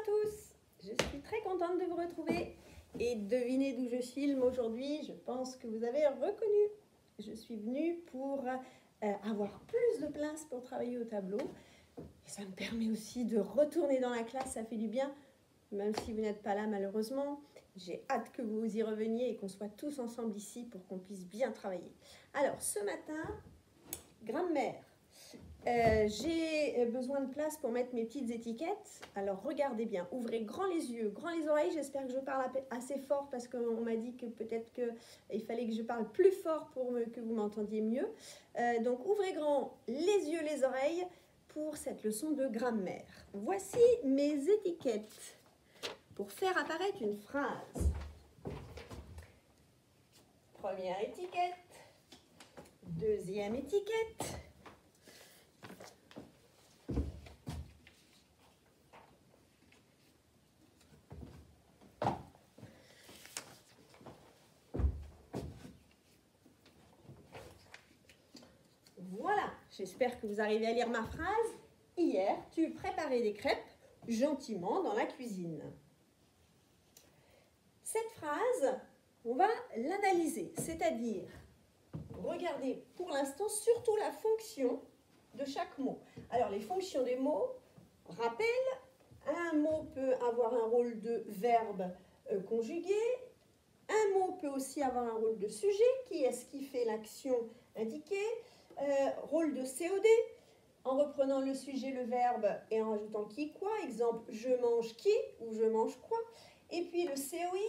tous, je suis très contente de vous retrouver et devinez d'où je filme aujourd'hui. Je pense que vous avez reconnu. Je suis venue pour avoir plus de place pour travailler au tableau. Et ça me permet aussi de retourner dans la classe, ça fait du bien, même si vous n'êtes pas là malheureusement. J'ai hâte que vous y reveniez et qu'on soit tous ensemble ici pour qu'on puisse bien travailler. Alors, ce matin, grammaire. J'ai besoin de place pour mettre mes petites étiquettes. Alors regardez bien, ouvrez grand les yeux, grand les oreilles. J'espère que je parle assez fort parce qu'on m'a dit que peut-être qu'il fallait que je parle plus fort pour que vous m'entendiez mieux. Donc ouvrez grand les yeux, les oreilles pour cette leçon de grammaire. Voici mes étiquettes pour faire apparaître une phrase. Première étiquette, deuxième étiquette. Voilà, j'espère que vous arrivez à lire ma phrase. Hier, tu préparais des crêpes gentiment dans la cuisine. Cette phrase, on va l'analyser, c'est-à-dire regarder pour l'instant surtout la fonction de chaque mot. Alors, les fonctions des mots, rappel, un mot peut avoir un rôle de verbe conjugué, un mot peut aussi avoir un rôle de sujet, qui est ce qui fait l'action indiquée, rôle de COD, en reprenant le sujet, le verbe et en rajoutant qui, quoi. Exemple, je mange qui ou je mange quoi. Et puis le COI,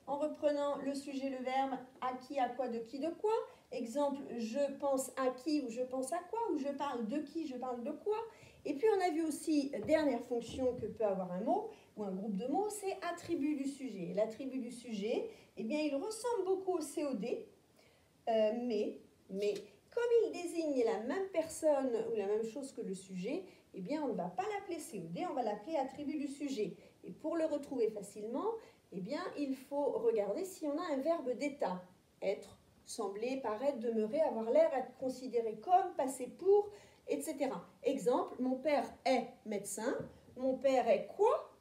en reprenant le sujet, le verbe, à qui, à quoi, de qui, de quoi. Exemple, je pense à qui ou je pense à quoi, ou je parle de qui, je parle de quoi. Et puis on a vu aussi, dernière fonction que peut avoir un mot ou un groupe de mots, c'est attribut du sujet. L'attribut du sujet, eh bien il ressemble beaucoup au COD, mais comme il désigne la même personne ou la même chose que le sujet, eh bien on ne va pas l'appeler COD, on va l'appeler attribut du sujet. Et pour le retrouver facilement, eh bien il faut regarder si on a un verbe d'état. Être, sembler, paraître, demeurer, avoir l'air, être considéré comme, passer pour, etc. Exemple, mon père est médecin. Mon père est quoi?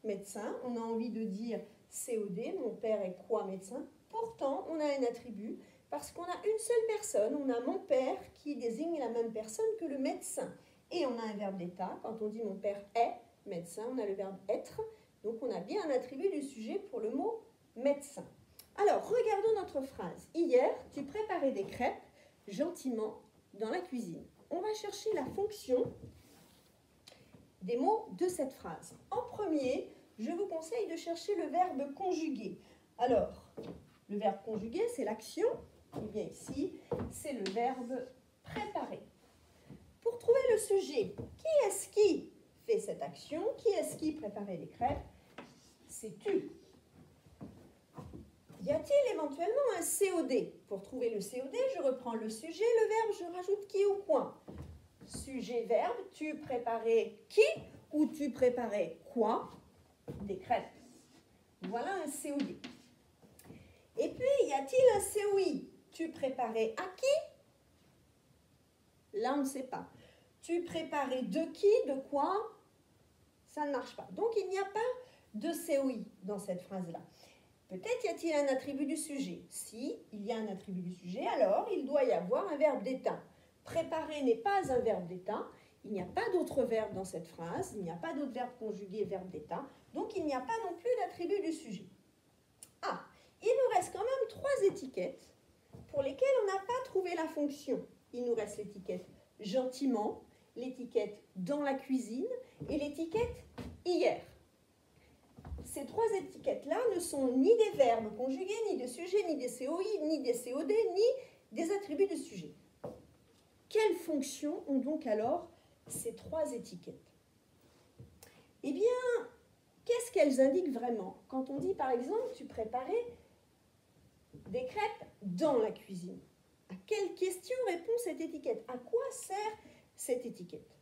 Médecin. On a envie de dire COD, mon père est quoi? Médecin. Pourtant, on a un attribut parce qu'on a une seule personne. On a mon père qui désigne la même personne que le médecin. Et on a un verbe d'état. Quand on dit mon père est médecin, on a le verbe être. Donc, on a bien un attribut du sujet pour le mot médecin. Alors, regardons notre phrase. Hier, tu préparais des crêpes gentiment dans la cuisine. On va chercher la fonction des mots de cette phrase. En premier, je vous conseille de chercher le verbe conjugué. Alors, le verbe conjugué, c'est l'action. Eh bien ici, c'est le verbe préparer. Pour trouver le sujet, qui est-ce qui fait cette action? Qui est-ce qui préparait les crêpes? C'est tu. Y a-t-il éventuellement un COD? Pour trouver le COD, je reprends le sujet, le verbe, je rajoute qui au coin. Sujet, verbe, tu préparais qui ou tu préparais quoi? Des crêpes. Voilà un COD. Et puis, y a-t-il un COI? Tu préparais à qui? Là, on ne sait pas. Tu préparais de qui, de quoi? Ça ne marche pas. Donc, il n'y a pas de COI dans cette phrase-là. Peut-être y a-t-il un attribut du sujet. Si il y a un attribut du sujet, alors il doit y avoir un verbe d'état. Préparer n'est pas un verbe d'état. Il n'y a pas d'autre verbe dans cette phrase. Il n'y a pas d'autre verbe conjugué, verbe d'état. Donc, il n'y a pas non plus d'attribut du sujet. Ah, il nous reste quand même 3 étiquettes pour lesquelles on n'a pas trouvé la fonction. Il nous reste l'étiquette gentiment, l'étiquette dans la cuisine et l'étiquette hier. Ces 3 étiquettes-là ne sont ni des verbes conjugués, ni des sujets, ni des COI, ni des COD, ni des attributs de sujet. Quelles fonctions ont donc alors ces 3 étiquettes? Eh bien, qu'est-ce qu'elles indiquent vraiment? Quand on dit par exemple, tu préparais des crêpes dans la cuisine. À quelle question répond cette étiquette? À quoi sert cette étiquette?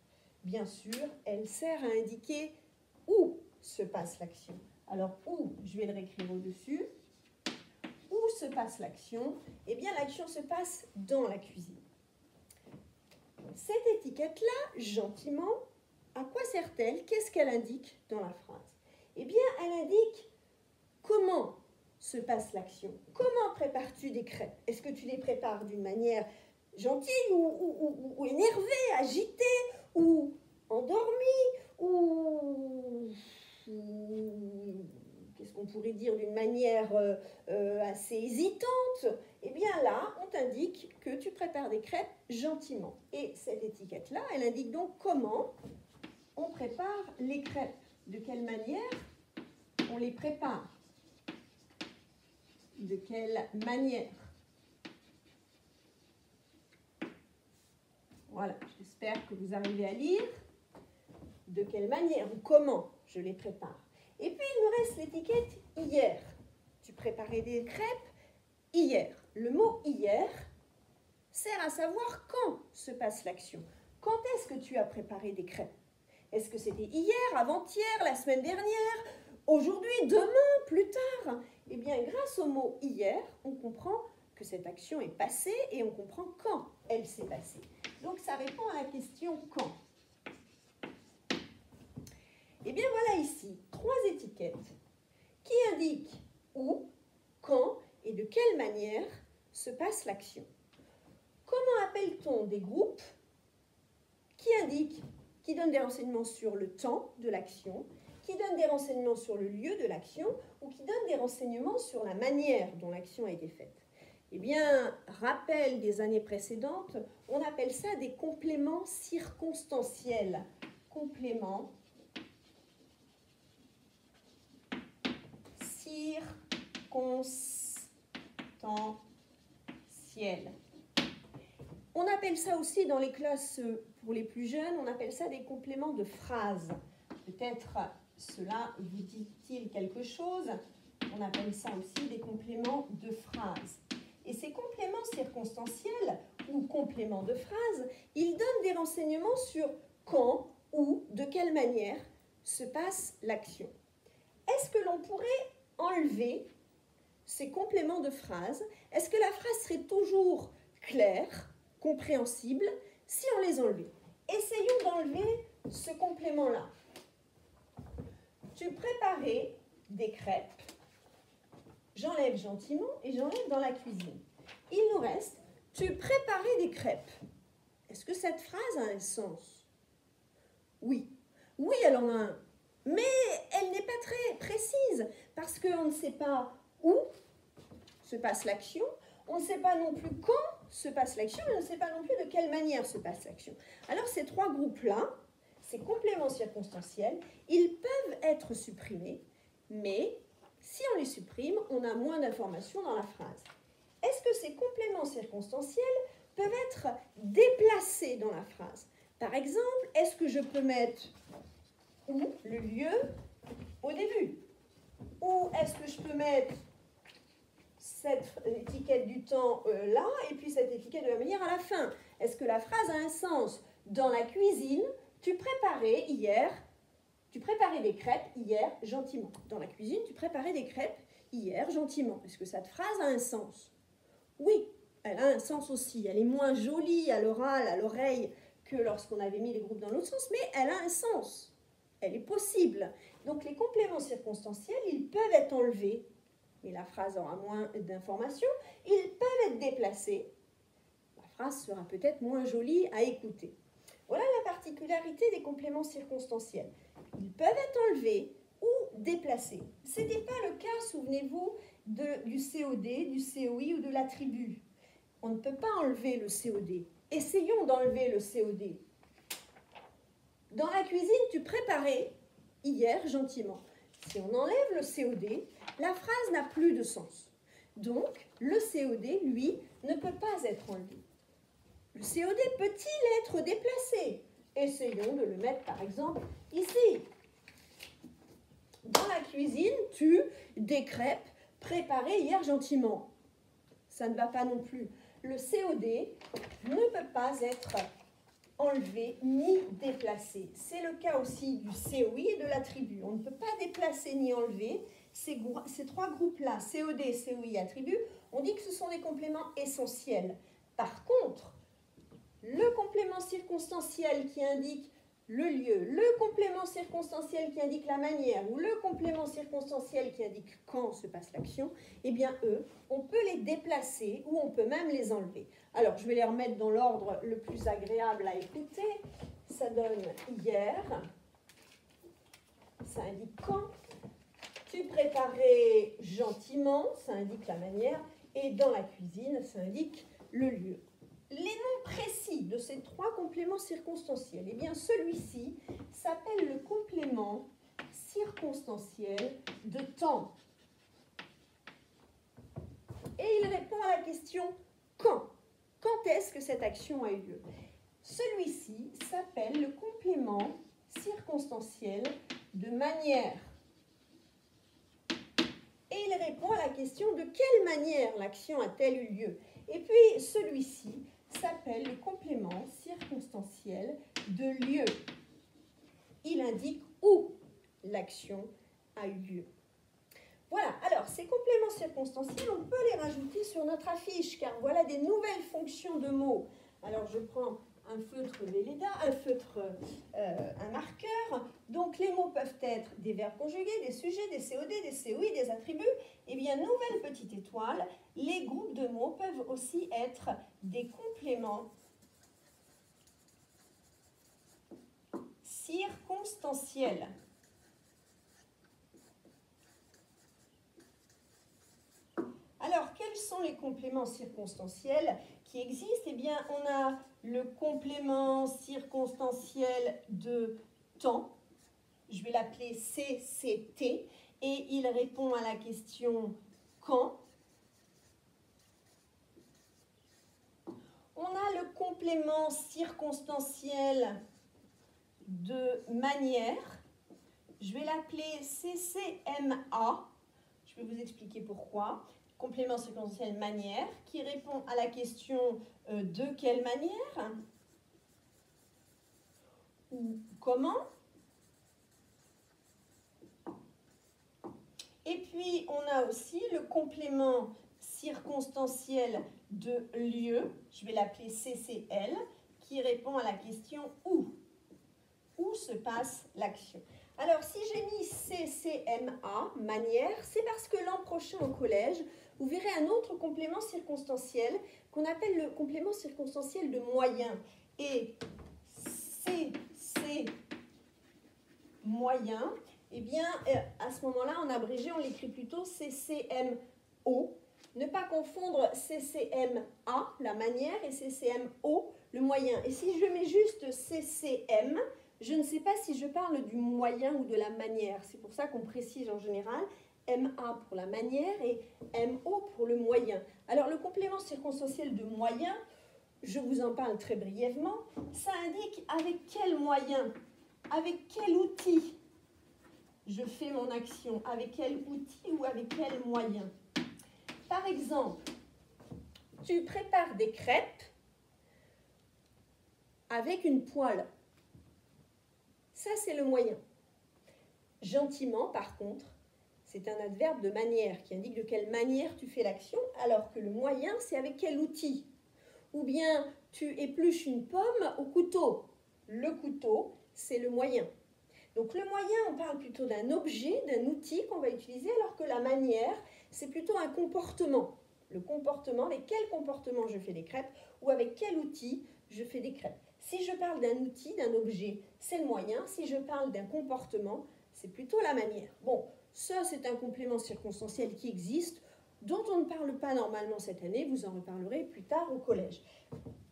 Bien sûr, elle sert à indiquer où se passe l'action. Alors, où, je vais le réécrire au-dessus. Où se passe l'action? Eh bien, l'action se passe dans la cuisine. Cette étiquette-là, gentiment, à quoi sert-elle? Qu'est-ce qu'elle indique dans la phrase? Eh bien, elle indique comment se passe l'action. Comment prépares-tu des crêpes? Est-ce que tu les prépares d'une manière gentille ou énervée, agitée, ou endormie, ou qu'est-ce qu'on pourrait dire d'une manière assez hésitante? Eh bien là, on t'indique que tu prépares des crêpes gentiment. Et cette étiquette-là, elle indique donc comment on prépare les crêpes. De quelle manière on les prépare? De quelle manière? Voilà, j'espère que vous arrivez à lire. De quelle manière ou comment je les prépare. Et puis, il nous reste l'étiquette hier. Tu préparais des crêpes hier. Le mot hier sert à savoir quand se passe l'action. Quand est-ce que tu as préparé des crêpes? Est-ce que c'était hier, avant-hier, la semaine dernière, aujourd'hui, demain, plus tard? Eh bien, grâce au mot hier, on comprend que cette action est passée et on comprend quand elle s'est passée. Donc, ça répond à la question quand. Eh bien, voilà ici 3 étiquettes qui indiquent où, quand et de quelle manière se passe l'action. Comment appelle-t-on des groupes qui donnent des renseignements sur le temps de l'action, qui donnent des renseignements sur le lieu de l'action ou qui donnent des renseignements sur la manière dont l'action a été faite? Eh bien, rappel des années précédentes, on appelle ça des compléments circonstanciels. Compléments circonstanciels. On appelle ça aussi dans les classes pour les plus jeunes, on appelle ça des compléments de phrases. Peut-être cela vous dit-il quelque chose. On appelle ça aussi des compléments de phrases. Et ces compléments circonstanciels ou compléments de phrases, ils donnent des renseignements sur quand, où, de quelle manière se passe l'action. Est-ce que l'on pourrait enlever ces compléments de phrases? Est-ce que la phrase serait toujours claire, compréhensible, si on les enlevait? Essayons d'enlever ce complément-là. Tu préparais des crêpes. J'enlève gentiment et j'enlève dans la cuisine. Il nous reste, tu préparais des crêpes. Est-ce que cette phrase a un sens? Oui. Oui, elle en a un. Mais elle n'est pas très précise parce qu'on ne sait pas où se passe l'action, on ne sait pas non plus quand se passe l'action et on ne sait pas non plus de quelle manière se passe l'action. Alors ces 3 groupes-là, ces compléments circonstanciels, ils peuvent être supprimés, mais si on les supprime, on a moins d'informations dans la phrase. Est-ce que ces compléments circonstanciels peuvent être déplacés dans la phrase? Par exemple, est-ce que je peux mettre où, le lieu, au début? Ou est-ce que je peux mettre cette étiquette du temps là, et puis cette étiquette de la manière à la fin? Est-ce que la phrase a un sens? Dans la cuisine, tu préparais des crêpes hier gentiment. Dans la cuisine, tu préparais des crêpes hier gentiment. Est-ce que cette phrase a un sens? Oui, elle a un sens aussi. Elle est moins jolie à l'oral, à l'oreille, que lorsqu'on avait mis les groupes dans l'autre sens, mais elle a un sens. Elle est possible. Donc les compléments circonstanciels, ils peuvent être enlevés, mais la phrase aura moins d'informations. Ils peuvent être déplacés. La phrase sera peut-être moins jolie à écouter. Voilà la particularité des compléments circonstanciels. Ils peuvent être enlevés ou déplacés. Ce n'était pas le cas, souvenez-vous, du COD, du COI ou de l'attribut. On ne peut pas enlever le COD. Essayons d'enlever le COD. Dans la cuisine, tu préparais hier gentiment. Si on enlève le COD, la phrase n'a plus de sens. Donc, le COD, lui, ne peut pas être enlevé. Le COD peut-il être déplacé? Essayons de le mettre, par exemple, ici. Dans la cuisine, des crêpes préparées hier gentiment. Ça ne va pas non plus. Le COD ne peut pas être enlevé ni déplacé. C'est le cas aussi du COI et de l'attribut. On ne peut pas déplacer ni enlever ces 3 groupes-là, COD, COI, attribut. On dit que ce sont des compléments essentiels. Par contre, le complément circonstanciel qui indique le lieu, le complément circonstanciel qui indique la manière ou le complément circonstanciel qui indique quand se passe l'action, eh bien eux, on peut les déplacer ou on peut même les enlever. Alors je vais les remettre dans l'ordre le plus agréable à écouter. Ça donne hier, ça indique quand. Tu préparais gentiment, ça indique la manière. Et dans la cuisine, ça indique le lieu. Les noms précis de ces trois compléments circonstanciels, eh bien celui-ci s'appelle le complément circonstanciel de temps. Et il répond à la question quand. Quand est-ce que cette action a eu lieu? Celui-ci s'appelle le complément circonstanciel de manière. Et il répond à la question de quelle manière l'action a-t-elle eu lieu? Et puis celui-ci s'appelle le complément circonstanciel de lieu. Il indique où l'action a eu lieu. Voilà, alors ces compléments circonstanciels, on peut les rajouter sur notre affiche, car voilà des nouvelles fonctions de mots. Alors je prends un feutre Velleda, un marqueur. Donc les mots peuvent être des verbes conjugués, des sujets, des COD, des COI, des attributs. Eh bien, nouvelle petite étoile, les groupes de mots peuvent aussi être des compléments circonstanciels. Alors, quels sont les compléments circonstanciels qui existent? Eh bien, on a le complément circonstanciel de temps. Je vais l'appeler CCT. Et il répond à la question quand. On a le complément circonstanciel de manière. Je vais l'appeler CCMA. Je vais vous expliquer pourquoi. Complément circonstanciel manière qui répond à la question de quelle manière ou comment. Et puis, on a aussi le complément circonstanciel de lieu, je vais l'appeler CCL, qui répond à la question où. Où se passe l'action? Alors, si j'ai mis CCMA, manière, c'est parce que l'an prochain au collège, vous verrez un autre complément circonstanciel qu'on appelle le complément circonstanciel de moyen. Et CC moyen, eh bien, à ce moment-là, en abrégé, on l'écrit plutôt CCMO. Ne pas confondre CCMA, la manière, et CCMO, le moyen. Et si je mets juste CCM, je ne sais pas si je parle du moyen ou de la manière. C'est pour ça qu'on précise en général MA pour la manière et MO pour le moyen. Alors, le complément circonstanciel de moyen, je vous en parle très brièvement, ça indique avec quel moyen, avec quel outil je fais mon action, avec quel outil ou avec quel moyen. Par exemple, tu prépares des crêpes avec une poêle. Ça, c'est le moyen. Gentiment, par contre, c'est un adverbe de manière qui indique de quelle manière tu fais l'action, alors que le moyen, c'est avec quel outil. Ou bien, tu épluches une pomme au couteau. Le couteau, c'est le moyen. Donc le moyen, on parle plutôt d'un objet, d'un outil qu'on va utiliser, alors que la manière, c'est plutôt un comportement. Le comportement, avec quel comportement je fais des crêpes ou avec quel outil je fais des crêpes. Si je parle d'un outil, d'un objet, c'est le moyen. Si je parle d'un comportement, c'est plutôt la manière. Bon, ça c'est un complément circonstanciel qui existe, dont on ne parle pas normalement cette année, vous en reparlerez plus tard au collège.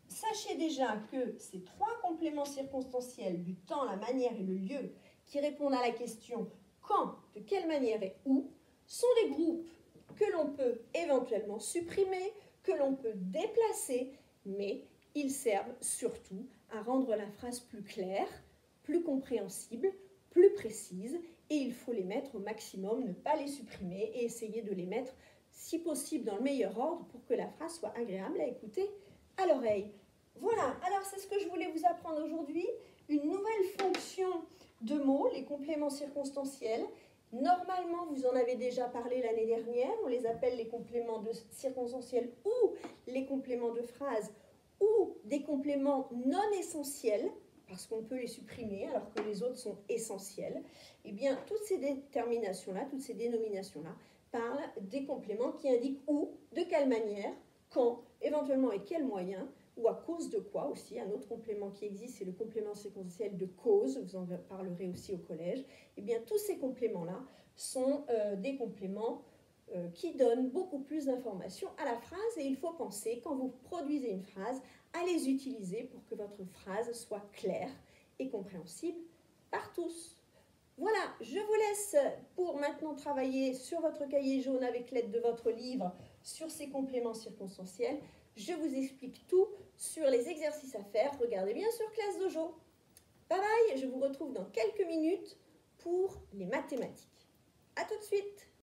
Sachez déjà que ces trois compléments circonstanciels du temps, la manière et le lieu, qui répondent à la question quand, de quelle manière et où, sont des groupes que l'on peut éventuellement supprimer, que l'on peut déplacer, mais ils servent surtout à rendre la phrase plus claire, plus compréhensible, plus précise, et il faut les mettre au maximum, ne pas les supprimer et essayer de les mettre, si possible, dans le meilleur ordre pour que la phrase soit agréable à écouter à l'oreille. Voilà, alors c'est ce que je voulais vous apprendre aujourd'hui, une nouvelle fonction de mots, les compléments circonstanciels. Normalement, vous en avez déjà parlé l'année dernière, on les appelle les compléments circonstanciels ou les compléments de phrase ou des compléments non essentiels. parce qu'on peut les supprimer alors que les autres sont essentiels. Eh bien, toutes ces déterminations-là, toutes ces dénominations-là, parlent des compléments qui indiquent où, de quelle manière, quand, éventuellement avec quels moyens, ou à cause de quoi aussi. Un autre complément qui existe, c'est le complément séquentiel de cause, vous en parlerez aussi au collège. Eh bien, tous ces compléments-là sont des compléments qui donnent beaucoup plus d'informations à la phrase, et il faut penser, quand vous produisez une phrase, à les utiliser pour que votre phrase soit claire et compréhensible par tous. Voilà, je vous laisse pour maintenant travailler sur votre cahier jaune avec l'aide de votre livre sur ces compléments circonstanciels. Je vous explique tout sur les exercices à faire. Regardez bien sur Classe Dojo. Bye bye, je vous retrouve dans quelques minutes pour les mathématiques. À tout de suite.